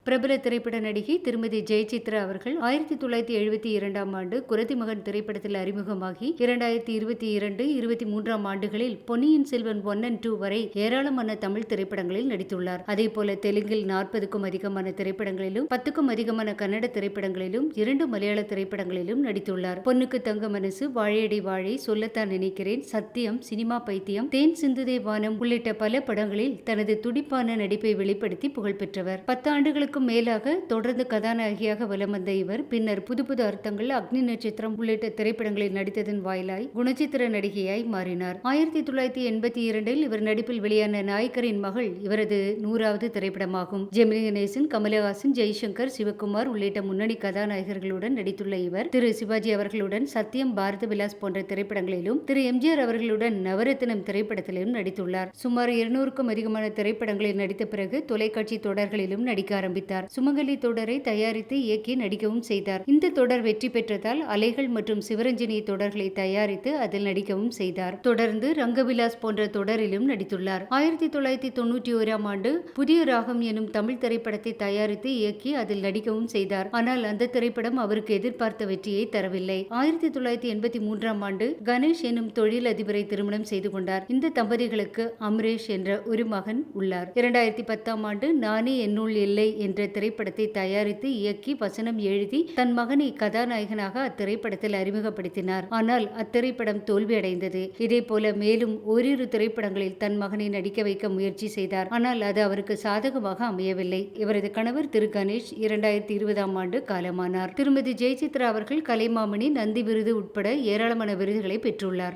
பிரபல திரைப்பட நடிகை திருமதி ஜெயசித்ரா அவர்கள் 1972ஆம் ஆண்டு குறத்திமகன் திரைப்படத்தில் அறிமுகமாகி 2022, 23ஆம் ஆண்டுகளில் பொன்னியின் செல்வன் 1 and 2 வரை ஏராளமான தமிழ் திரைப்படங்களில் நடித்துள்ளார். அதேபோல தெலுங்கில் 40க்கும் அதிகமான திரைப்படங்களிலும் 10க்கும் அதிகமான கன்னட திரைப்படங்களிலும் 2 மலையாள திரைப்படங்களிலும் நடித்துள்ளார். பொன்னுக்கு தங்க மனசு, வாழையடி வாழை, சொல்லத்தான் நினைக்கிறேன், சத்தியம், சினிமா பைத்தியம், தேன் சிந்துதே வானம் உள்ளிட்ட பல படங்களில் தனது துடிப்பான நடிப்பை வெளிப்படுத்தி புகழ் பெற்றவர். 10 ஆண்டுகளுக்கும் மேலாக தொடர்ந்து கதாநாயகியாக வலம் வந்த இவர் பின்னர் புது புது அர்த்தங்கள், அக்னி நட்சத்திரம் உள்ளிட்ட திரைப்படங்களில் நடித்ததன் வாயிலாய் குணச்சித்திர நடிகையாய் மாறினார். 1982இல் இவர் நடிப்பில் வெளியான நாயக்கரின் மகள் இவரது 100வது திரைப்படமாகும். ஜெமினி கணேசன், கமலஹாசன், ஜெய்சங்கர், சிவகுமார் உள்ளிட்ட முன்னணி கதாநாயகர்களுடன் நடித்துள்ள இவர் திரு சிவாஜி அவர்களுடன் சத்தியம், பாரத விலாஸ் போன்ற திரைப்படங்களிலும், திரு எம்ஜிஆர் அவர்களுடன் நவரத்தினம் திரைப்படத்திலும் நடித்துள்ளார். சுமார் 200க்கும் அதிகமான திரைப்படங்களில் நடித்த பிறகு தொலைக்காட்சி தொடர்களிலும் நடிக்க ஆரம்பித்தார். சுமங்கலி தொடரை தயாரித்து இயக்கி நடிக்கவும் செய்தார். இந்த தொடர் வெற்றி பெற்றதால் அலைகள் மற்றும் சிவரஞ்சனி தொடர்களை தயாரித்து அதில் நடிக்கவும் செய்தார். தொடர்ந்து ரங்கவிலாஸ் போன்ற தொடரிலும் நடித்துள்ளார். 1991ஆம் ஆண்டு புதிய ராகம் எனும் தமிழ் திரைப்படத்தை தயாரித்து இயக்கி அதில் நடிக்கவும் செய்தார். ஆனால் அந்த திரைப்படம் அவருக்கு எதிர்பார்த்த வெற்றியை தரவில்லை. 1983ஆம் ஆண்டு கணேஷ் எனும் தொழில் அதிபரை திருமணம் செய்து கொண்டார். இந்த தம்பதிகளுக்கு அமரேஷ் என்ற ஒரு மகன் உள்ளார். 2010ஆம் ஆண்டு நானே என்னுள் இல்லை என்ற திரைப்படத்தை தயாரித்து இயக்கி வசனம் எழுதி தன் மகனை கதாநாயகனாக அத்திரைப்படத்தில் அறிமுகப்படுத்தினார். ஆனால் அத்திரைப்படம் தோல்வியடைந்தது. இதேபோல மேலும் ஓரிரு திரைப்படங்களில் தன் மகனை நடிக்க வைக்க முயற்சி செய்தார். ஆனால் அது அவருக்கு சாதகமாக அமையவில்லை. இவரது கணவர் திரு கணேஷ் 2020ஆம் ஆண்டு காலமானார். திருமதி ஜெயசித்ரா அவர்கள் கலைமாமணி, நந்தி விருது உட்பட ஏராளமான விருதுகளை பெற்றுள்ளார்.